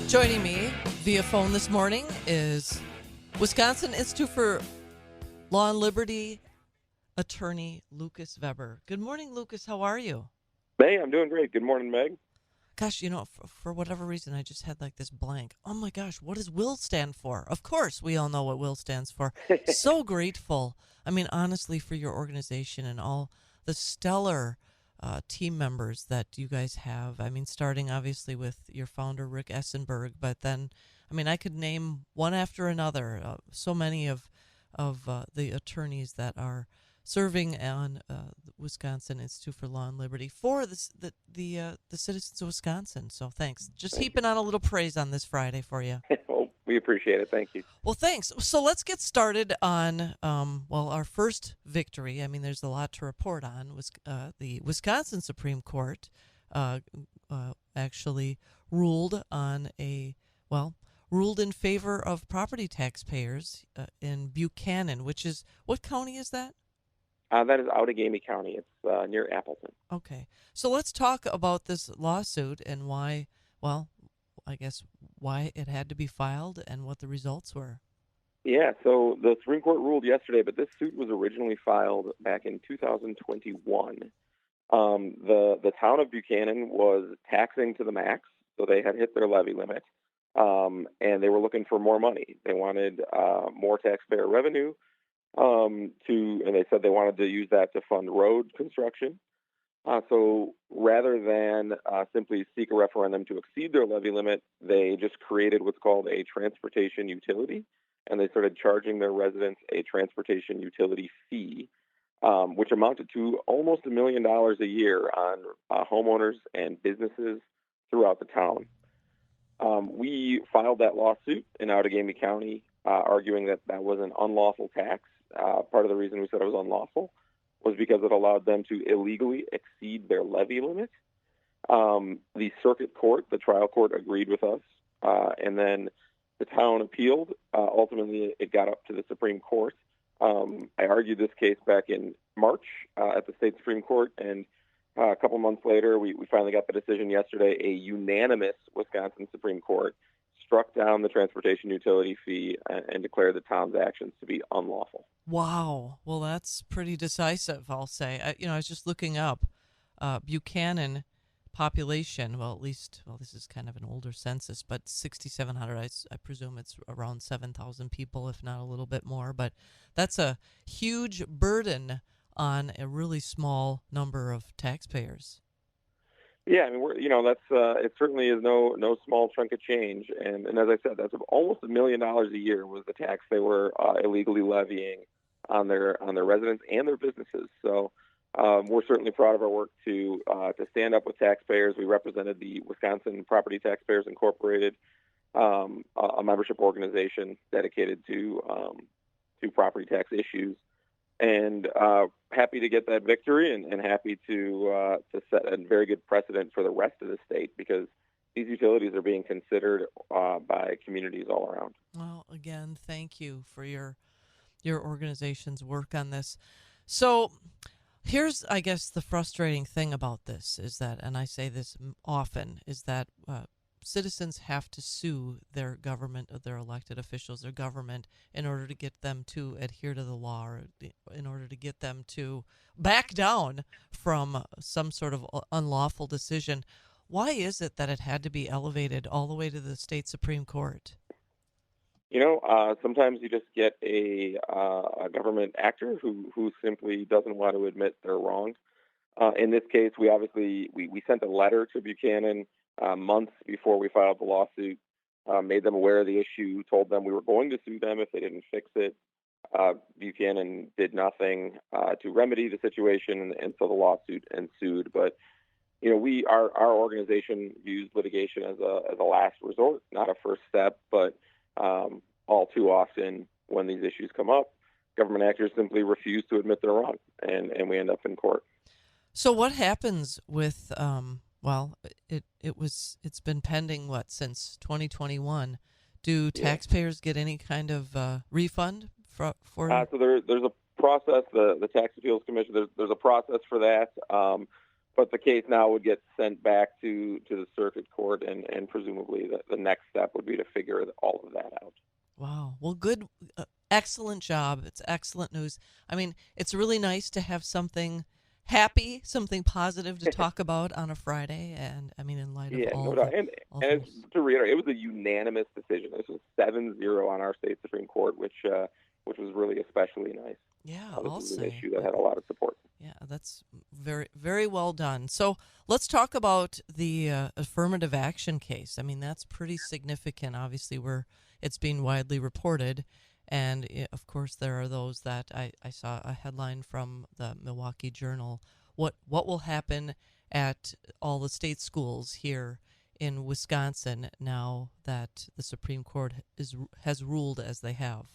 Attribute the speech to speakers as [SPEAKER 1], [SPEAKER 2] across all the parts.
[SPEAKER 1] Joining me via phone this morning is Wisconsin Institute for Law and Liberty attorney Lucas Weber. Good morning, Lucas. How are you?
[SPEAKER 2] Hey, I'm doing great. Good morning, Meg.
[SPEAKER 1] Gosh, for whatever reason, I just had like this blank. Oh my gosh, what does WILL stand for? Of course, we all know what WILL stands for. So grateful. I mean, honestly, for your organization and all the stellar team members that you guys have. I mean, starting obviously with your founder, Rick Essenberg, but then, I mean, I could name one after another. So many of the attorneys that are serving on the Wisconsin Institute for Law and Liberty for the citizens of Wisconsin. So thanks. Just
[SPEAKER 2] Thank
[SPEAKER 1] heaping on a little praise on this Friday for you.
[SPEAKER 2] Well, we appreciate it. Thank you.
[SPEAKER 1] Well, thanks. So let's get started on, our first victory. I mean, there's a lot to report on. The Wisconsin Supreme Court actually ruled ruled in favor of property taxpayers in Buchanan, which is, what county is that?
[SPEAKER 2] That is Outagamie County. It's near Appleton.
[SPEAKER 1] Okay. So let's talk about this lawsuit and why it had to be filed and what the results were.
[SPEAKER 2] Yeah, so the Supreme Court ruled yesterday, but this suit was originally filed back in 2021. The town of Buchanan was taxing to the max, so they had hit their levy limit, and they were looking for more money. They wanted more taxpayer revenue, and they said they wanted to use that to fund road construction. So rather than simply seek a referendum to exceed their levy limit, they just created what's called a transportation utility, and they started charging their residents a transportation utility fee, which amounted to almost $1 million a year on homeowners and businesses throughout the town. We filed that lawsuit in Outagamie County, arguing that that was an unlawful tax. Part of the reason we said it was unlawful was because it allowed them to illegally exceed their levy limit. The circuit court, the trial court, agreed with us, and then the town appealed. Ultimately, it got up to the Supreme Court. I argued this case back in March at the state Supreme Court, and a couple months later, we finally got the decision yesterday. A unanimous Wisconsin Supreme Court struck down the transportation utility fee and declared the town's actions to be unlawful.
[SPEAKER 1] Wow. Well, that's pretty decisive, I'll say. I was just looking up Buchanan population. Well, this is kind of an older census, but 6,700. I presume it's around 7,000 people, if not a little bit more. But that's a huge burden on a really small number of taxpayers.
[SPEAKER 2] Yeah, I mean, it certainly is no small chunk of change, and as I said, that's almost $1 million a year was the tax they were illegally levying on their residents and their businesses. So we're certainly proud of our work to stand up with taxpayers. We represented the Wisconsin Property Taxpayers Incorporated, a membership organization dedicated to property tax issues. And happy to get that victory and happy to set a very good precedent for the rest of the state, because these utilities are being considered by communities all around.
[SPEAKER 1] Well, again, thank you for your organization's work on this. So here's, I guess, the frustrating thing about this is that, and I say this often, is that citizens have to sue their government, their elected officials, their government, in order to get them to adhere to the law, or in order to get them to back down from some sort of unlawful decision. Why is it that it had to be elevated all the way to the state Supreme Court?
[SPEAKER 2] Sometimes you just get a government actor who simply doesn't want to admit they're wrong. In this case, we sent a letter to Buchanan months before we filed the lawsuit, made them aware of the issue, told them we were going to sue them if they didn't fix it. Buchanan did nothing to remedy the situation, and so the lawsuit ensued. But our organization views litigation as a last resort, not a first step. But all too often, when these issues come up, government actors simply refuse to admit they're wrong, and we end up in court.
[SPEAKER 1] So what happens with it's been pending since 2021? Do taxpayers get any kind of refund for?
[SPEAKER 2] So there's a process. The Tax Appeals Commission. There's a process for that. but the case now would get sent back to the circuit court, and presumably the next step would be to figure all of that out.
[SPEAKER 1] Wow. Well, good, excellent job. It's excellent news. I mean, it's really nice to have something happy, something positive to talk about on a Friday. And I mean, in light of
[SPEAKER 2] Yeah, no
[SPEAKER 1] all
[SPEAKER 2] doubt.
[SPEAKER 1] the
[SPEAKER 2] And
[SPEAKER 1] all the
[SPEAKER 2] it's, to reiterate, it was a unanimous decision. This was 7-0 on our state Supreme Court, which was really especially nice.
[SPEAKER 1] yeah,
[SPEAKER 2] This
[SPEAKER 1] I'll
[SPEAKER 2] was an
[SPEAKER 1] say.
[SPEAKER 2] issue that had a lot of support.
[SPEAKER 1] Yeah, that's very, very well done. So let's talk about the affirmative action case. I mean, that's pretty significant. Obviously, it's being widely reported. And of course, there are those that I saw a headline from the Milwaukee Journal. What will happen at all the state schools here in Wisconsin now that the Supreme Court has ruled as they have?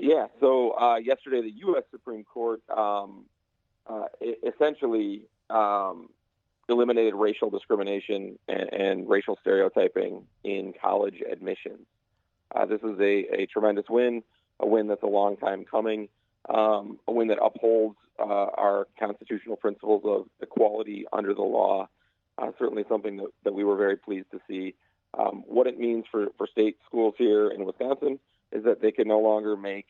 [SPEAKER 2] Yeah, so yesterday the U.S. Supreme Court essentially eliminated racial discrimination and racial stereotyping in college admissions. This is a tremendous win, a win that's a long time coming, a win that upholds our constitutional principles of equality under the law. Certainly something that we were very pleased to see. What it means for state schools here in Wisconsin is that they can no longer make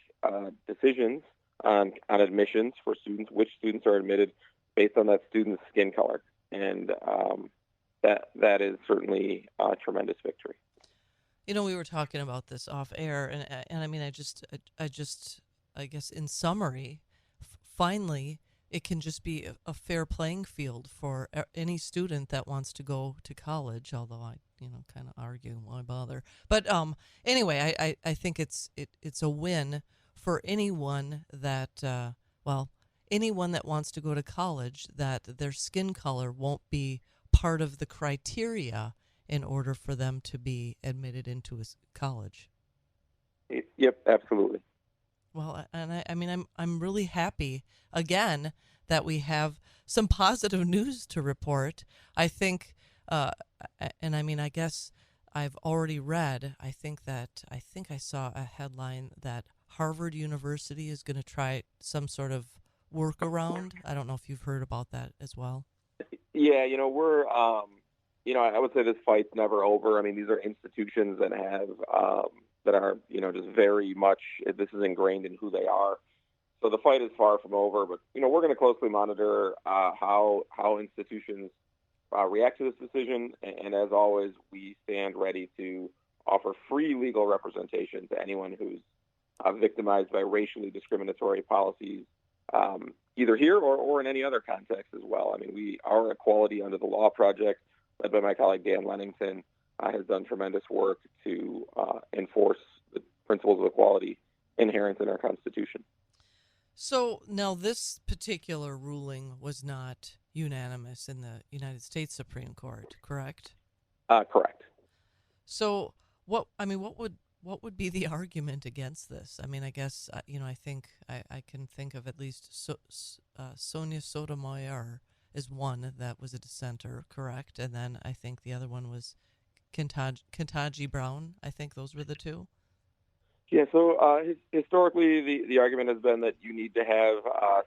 [SPEAKER 2] decisions on admissions for students, which students are admitted based on that student's skin color. And that is certainly a tremendous victory.
[SPEAKER 1] You know, we were talking about this off air, and I mean, I guess in summary, finally, it can just be a fair playing field for any student that wants to go to college. Although I, kind of argue why bother. But anyway, I think it's a win for anyone that anyone that wants to go to college, that their skin color won't be part of the criteria in order for them to be admitted into a college.
[SPEAKER 2] Yep, absolutely.
[SPEAKER 1] Well, and I mean, I'm really happy again that we have some positive news to report. I think, and I mean, I guess I've already read. I think I saw a headline that Harvard University is going to try some sort of workaround. I don't know if you've heard about that as well.
[SPEAKER 2] Yeah, we're I would say this fight's never over. I mean, these are institutions that have that are just very much, this is ingrained in who they are. So the fight is far from over, but we're going to closely monitor how institutions react to this decision, and as always, we stand ready to offer free legal representation to anyone who's victimized by racially discriminatory policies, either here or in any other context as well. I mean, our Equality Under the Law project, led by my colleague Dan Lennington, has done tremendous work to enforce the principles of equality inherent in our Constitution.
[SPEAKER 1] So now this particular ruling was not unanimous in the United States Supreme Court, correct?
[SPEAKER 2] Correct.
[SPEAKER 1] So what would be the argument against this? I mean, I guess I think I can think of at least Sonia Sotomayor is one that was a dissenter, correct? And then I think the other one was Ketanji Brown. I think those were the two.
[SPEAKER 2] Yeah, so historically, the argument has been that you need to have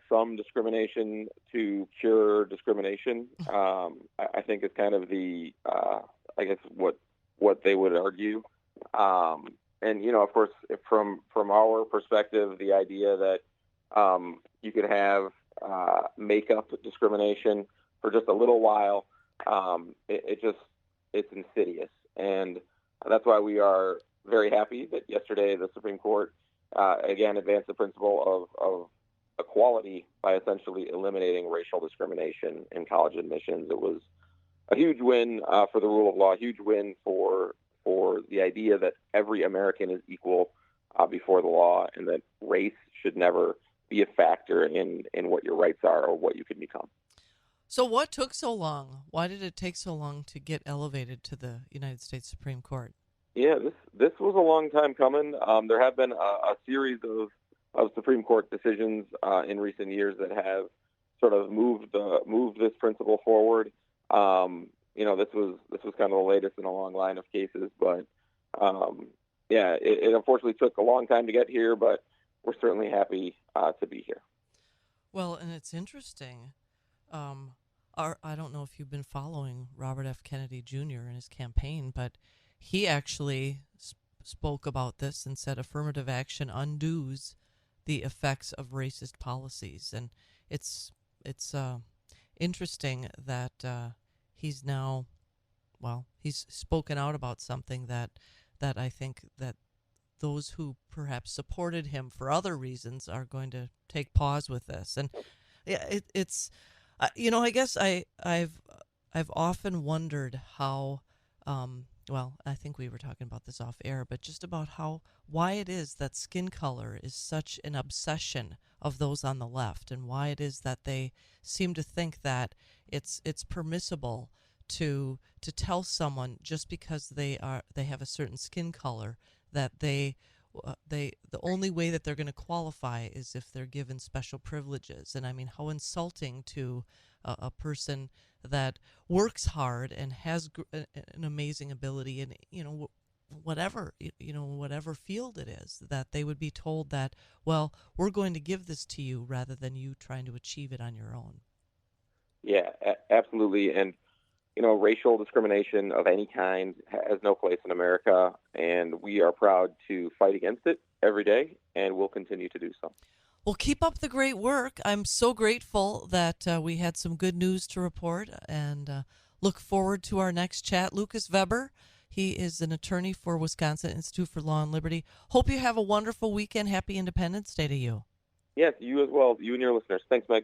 [SPEAKER 2] some discrimination to cure discrimination. I think it's kind of the, I guess, what they would argue. And, of course, from our perspective, the idea that you could have makeup discrimination for just a little while, it's insidious. And that's why we are very happy that yesterday the Supreme Court again advanced the principle of equality by essentially eliminating racial discrimination in college admissions. It was a huge win for the rule of law, a huge win for the idea that every American is equal before the law, and that race should never be a factor in what your rights are or what you can become.
[SPEAKER 1] So what took so long? Why did it take so long to get elevated to the United States Supreme Court?
[SPEAKER 2] Yeah, this was a long time coming. There have been a series of Supreme Court decisions in recent years that have sort of moved this principle forward. This was kind of the latest in a long line of cases, but it unfortunately took a long time to get here, but we're certainly happy to be here.
[SPEAKER 1] Well, and it's interesting. I don't know if you've been following Robert F. Kennedy Jr. and his campaign, but he actually spoke about this and said affirmative action undoes the effects of racist policies, and it's it's interesting that he's now, well, he's spoken out about something that I think that those who perhaps supported him for other reasons are going to take pause with this. And yeah, it's I guess I've often wondered how, well, I think we were talking about this off air, but just about how, why it is that skin color is such an obsession of those on the left, and why it is that they seem to think that it's permissible to tell someone just because they have a certain skin color that they the only way that they're going to qualify is if they're given special privileges. And I mean, how insulting to a person that works hard and has an amazing ability, and whatever whatever field it is, that they would be told that, well, we're going to give this to you rather than you trying to achieve it on your own.
[SPEAKER 2] Yeah, absolutely. And racial discrimination of any kind has no place in America, and we are proud to fight against it every day, and we'll continue to do so.
[SPEAKER 1] Well, keep up the great work. I'm so grateful that we had some good news to report, and look forward to our next chat. Lucas Weber, he is an attorney for Wisconsin Institute for Law and Liberty. Hope you have a wonderful weekend. Happy Independence Day to you.
[SPEAKER 2] Yes, you as well, you and your listeners. Thanks, Meg.